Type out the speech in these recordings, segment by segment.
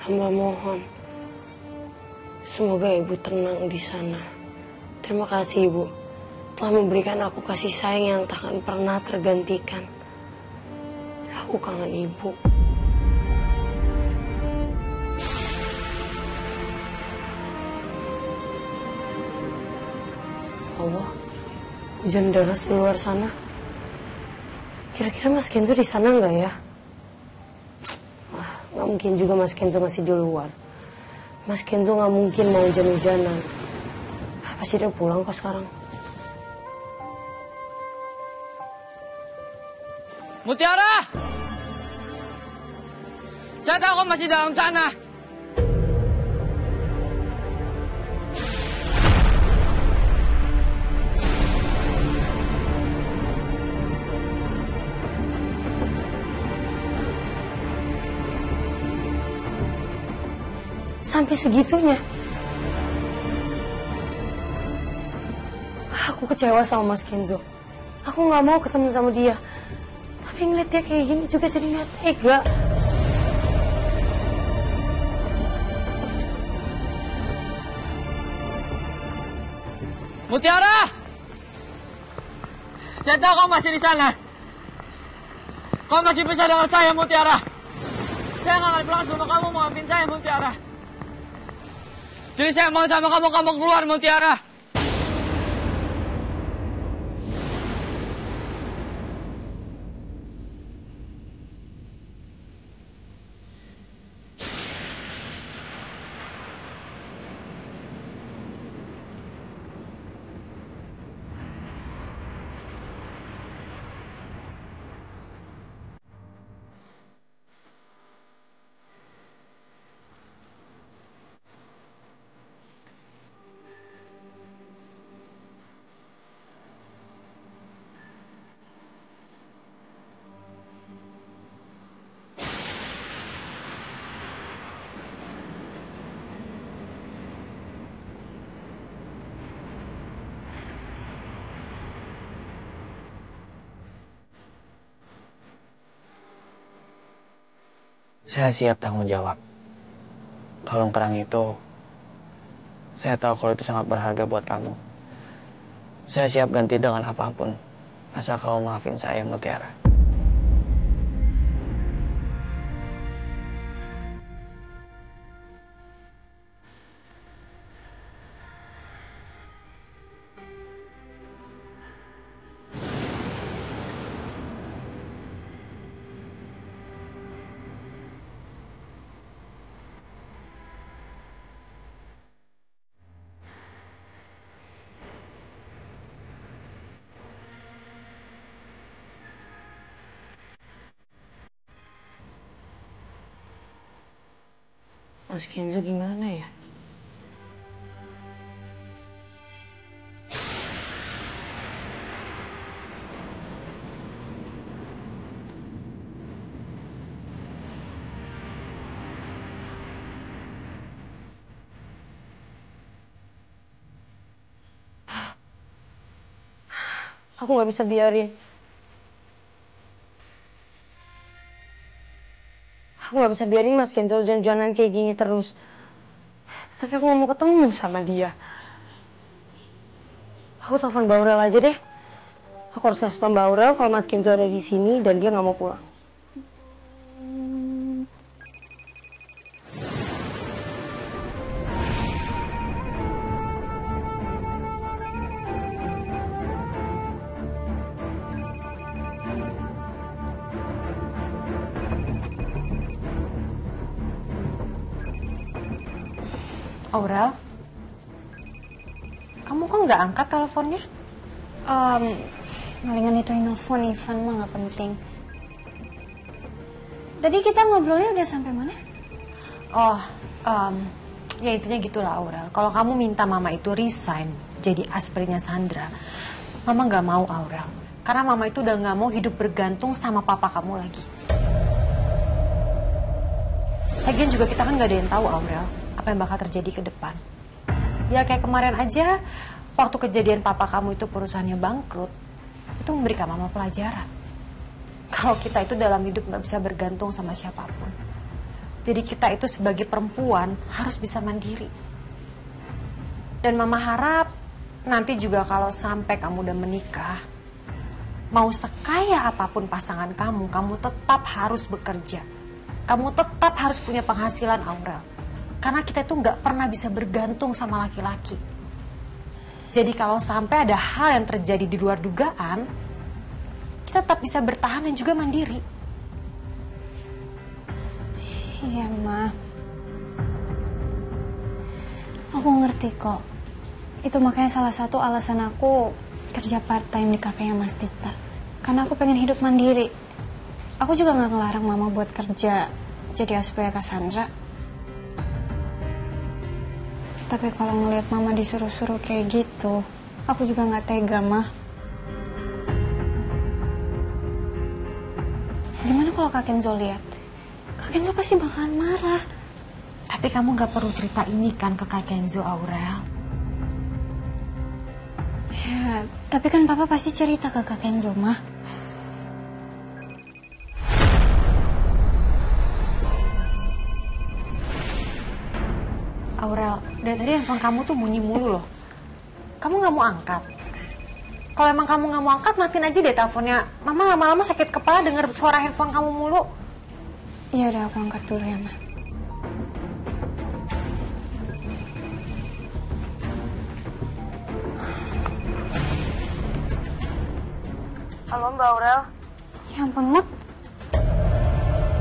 Hamba mohon, semoga ibu tenang di sana. Terima kasih ibu, telah memberikan aku kasih sayang yang takkan pernah tergantikan. Aku kangen ibu. Allah, hujan deras di luar sana. Kira-kira Mas Kenzo di sana nggak ya? Nggak mungkin juga Mas Kenzo masih di luar. Mas Kenzo nggak mungkin mau hujan-hujanan. Pasti dia pulang kok sekarang. Mutiara! Saya tahu kau masih dalam sana. Sampai segitunya. Aku kecewa sama Mas Kenzo. Aku nggak mau ketemu sama dia. Tapi ngeliat dia kayak gini juga jadi nggak tega. Mutiara! Saya tahu kau masih di sana. Kau masih bisa dengan saya, Mutiara. Saya nggak akan pulang sebelum kamu maafin saya, Mutiara. Jadi saya mau sama kamu keluar, Mutiara. Saya siap tanggung jawab. Kalung perang itu, saya tahu kalau itu sangat berharga buat kamu. Saya siap ganti dengan apapun, asal kamu maafin saya, Mutiara. Mas Kenzo gimana ya? Aku nggak bisa biarin. Aku nggak bisa biarin Mas Kenzo hujan-hujanan kayak gini terus. Tapi aku nggak mau ketemu sama dia. Aku telepon Mbak Aurel aja deh. Aku harus kasih tau Mbak Aurel kalau Mas Kenzo ada di sini dan dia nggak mau pulang. Aurel, kamu kok nggak angkat teleponnya? Palingan itu yang nelfon Ivan mah nggak penting. Tadi kita ngobrolnya udah sampai mana? Oh, ya intinya gitulah Aurel. Kalau kamu minta mama itu resign jadi aspirnya Sandra, mama nggak mau Aurel. Karena mama itu udah nggak mau hidup bergantung sama papa kamu lagi. Lagian juga kita kan nggak ada yang tahu Aurel apa yang bakal terjadi ke depan. Ya kayak kemarin aja, waktu kejadian papa kamu itu perusahaannya bangkrut, itu memberikan mama pelajaran. Kalau kita itu dalam hidup nggak bisa bergantung sama siapapun. Jadi kita itu sebagai perempuan harus bisa mandiri. Dan Mama harap nanti juga kalau sampai kamu udah menikah, mau sekaya apapun pasangan kamu, kamu tetap harus bekerja. Kamu tetap harus punya penghasilan, Aurel. Karena kita itu nggak pernah bisa bergantung sama laki-laki. Jadi kalau sampai ada hal yang terjadi di luar dugaan, kita tetap bisa bertahan dan juga mandiri. Iya, Ma. Aku ngerti kok. Itu makanya salah satu alasan aku kerja part-time di kafenya Mas Dita. Karena aku pengen hidup mandiri. Aku juga gak ngelarang Mama buat kerja jadi asprinya Cassandra. Tapi kalau ngelihat Mama disuruh-suruh kayak gitu, aku juga gak tega, Ma. Gimana kalau Kak Kenzo lihat? Kak Kenzo pasti bakalan marah. Tapi kamu gak perlu cerita ini kan ke Kak Kenzo, Aurel. Ya, tapi kan Papa pasti cerita ke Kak Kenzo, Ma. Aurel, dari tadi handphone kamu tuh bunyi mulu loh. Kamu gak mau angkat? Kalau emang kamu gak mau angkat, matiin aja deh teleponnya. Mama lama-lama sakit kepala denger suara handphone kamu mulu. Iya udah, aku angkat dulu ya, Ma. Halo Mbak Aurel. Ya ampun, Mut.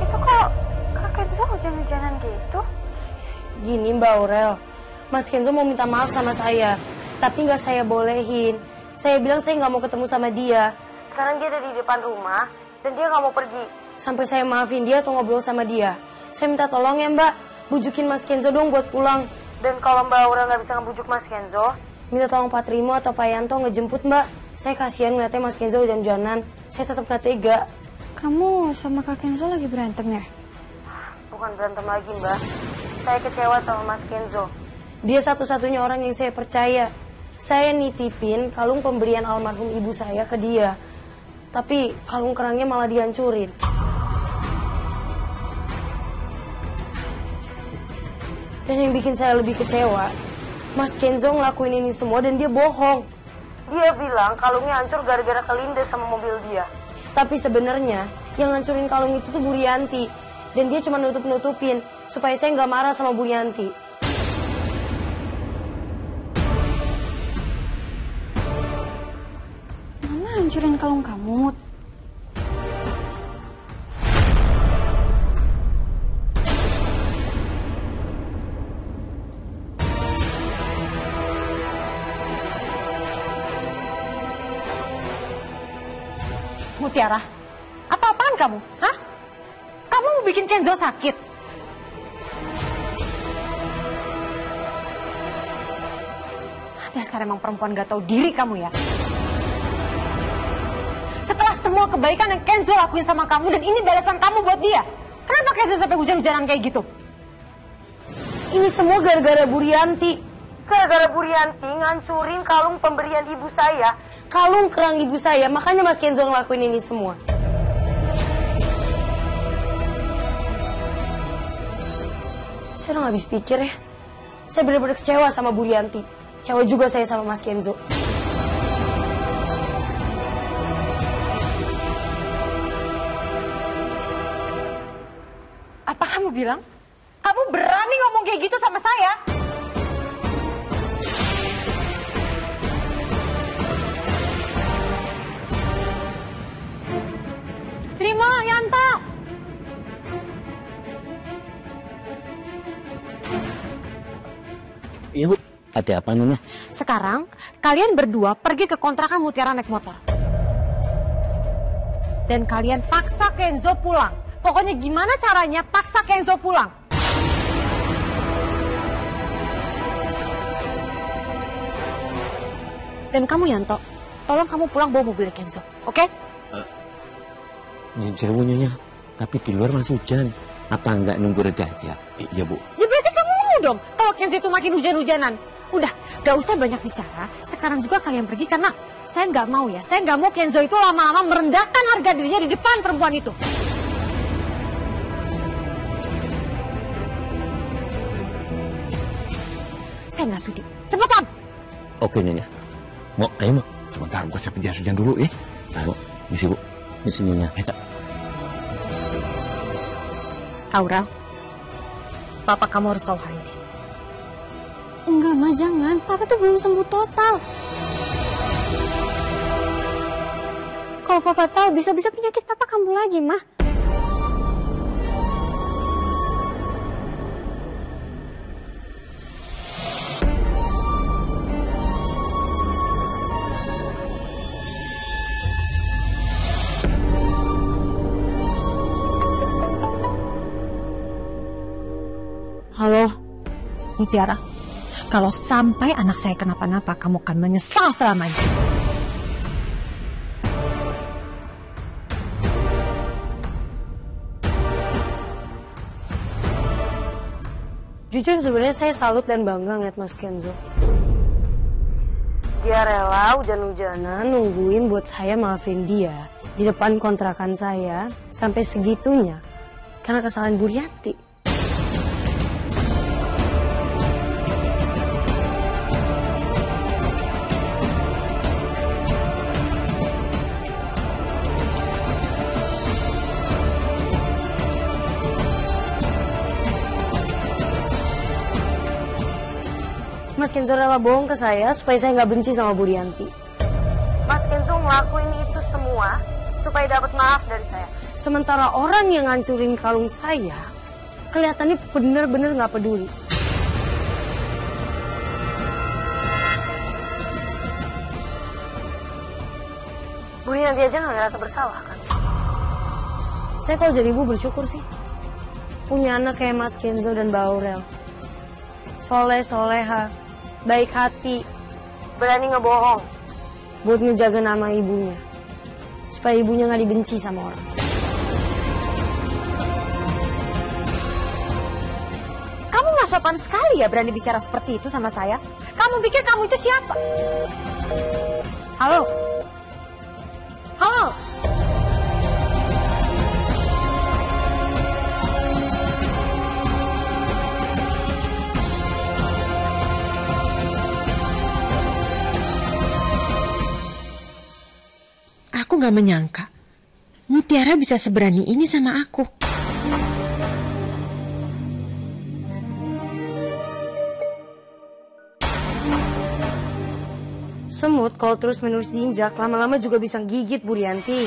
Itu kok Kak Kenzo hujan-hujanan gitu? Gini Mbak Aurel, Mas Kenzo mau minta maaf sama saya, tapi nggak saya bolehin. Saya bilang saya nggak mau ketemu sama dia. Sekarang dia ada di depan rumah dan dia nggak mau pergi. Sampai saya maafin dia atau ngobrol sama dia. Saya minta tolong ya Mbak, bujukin Mas Kenzo dong buat pulang. Dan kalau Mbak Aurel nggak bisa ngebujuk Mas Kenzo, minta tolong Pak Trimo atau Pak Yanto ngejemput Mbak. Saya kasihan ngeliatnya Mas Kenzo hujan-hujanan. Saya tetap nggak tega. Kamu sama Kak Kenzo lagi berantem ya? Bukan berantem lagi Mbak. Saya kecewa sama Mas Kenzo. Dia satu-satunya orang yang saya percaya. Saya nitipin kalung pemberian almarhum ibu saya ke dia. Tapi kalung kerangnya malah dihancurin. Dan yang bikin saya lebih kecewa, Mas Kenzo ngelakuin ini semua dan dia bohong. Dia bilang kalungnya hancur gara-gara kelindes sama mobil dia. Tapi sebenarnya yang ngancurin kalung itu tuh Bu Rianti. Dan dia cuma nutup-nutupin supaya saya nggak marah sama Bu Rianti. Mama hancurin kalung kamu, Mut. Mutiara, apa-apaan kamu? Hah? Kamu mau bikin Kenzo sakit? Dasar emang perempuan gak tahu diri kamu ya. Setelah semua kebaikan yang Kenzo lakuin sama kamu dan ini balasan kamu buat dia, kenapa Kenzo sampai hujan-hujanan kayak gitu? Ini semua gara-gara Bu Rianti. Gara-gara Bu Rianti ngancurin kalung pemberian ibu saya. Kalung kerang ibu saya, makanya Mas Kenzo ngelakuin ini semua. Saya udah gak habis pikir ya. Saya benar-benar kecewa sama Bu Rianti. Kecewa juga saya sama Mas Kenzo. Apa kamu bilang? Kamu berani ngomong kayak gitu sama saya? Terima, Yanto! Iya Bu, ada apa Nyonya? Sekarang, kalian berdua pergi ke kontrakan Mutiara naik motor. Dan kalian paksa Kenzo pulang. Pokoknya gimana caranya paksa Kenzo pulang. Dan kamu Yanto, tolong kamu pulang bawa mobil Kenzo, oke? Jauh Nyonya, tapi di luar masih hujan. Apa enggak nunggu reda aja? Iya Bu. Ya berarti kamu mau dong kalau Kenzo itu makin hujan-hujanan. Udah, gak usah banyak bicara. Sekarang juga kalian pergi karena saya nggak mau ya. Saya nggak mau Kenzo itu lama-lama merendahkan harga dirinya di depan perempuan itu. saya nggak sudi. Cepetan. Oke, Nyonya. Mau, ayo, Mau. Sebentar, gua siapin jas hujan dulu ya. Ayo, Mau. Misi, Bu. Misi, Nyonya. Ayo, Aurel, papa kamu harus tahu hal ini. Enggak, Ma, jangan. Papa tuh belum sembuh total. Kalau Papa tahu, bisa-bisa penyakit Papa kambuh lagi, Ma. Halo, Mutiara. Kalau sampai anak saya kenapa-napa, kamu akan menyesal selamanya. Jujur sebenarnya saya salut dan bangga ngeliat Mas Kenzo. Dia rela hujan-hujanan nungguin buat saya maafin dia di depan kontrakan saya sampai segitunya karena kesalahan Bu Rianti. Mas Kenzo rela bohong ke saya supaya saya nggak benci sama Bu Rianti. Mas Kenzo ngelakuin itu semua supaya dapat maaf dari saya. Sementara orang yang ngancurin kalung saya kelihatannya bener-bener nggak peduli. Bu Rianti aja nggak ngerasa bersalah kan? Saya kalau jadi ibu bersyukur sih. Punya anak kayak Mas Kenzo dan Mbak Aurel. Soleh-soleha. Baik hati, berani ngebohong buat ngejaga nama ibunya, supaya ibunya nggak dibenci sama orang. Kamu nggak sopan sekali ya berani bicara seperti itu sama saya. Kamu pikir kamu itu siapa? Halo? Halo? Aku gak menyangka Mutiara bisa seberani ini sama aku. Semut kalau terus-menerus diinjak, lama-lama juga bisa gigit Bu Rianti.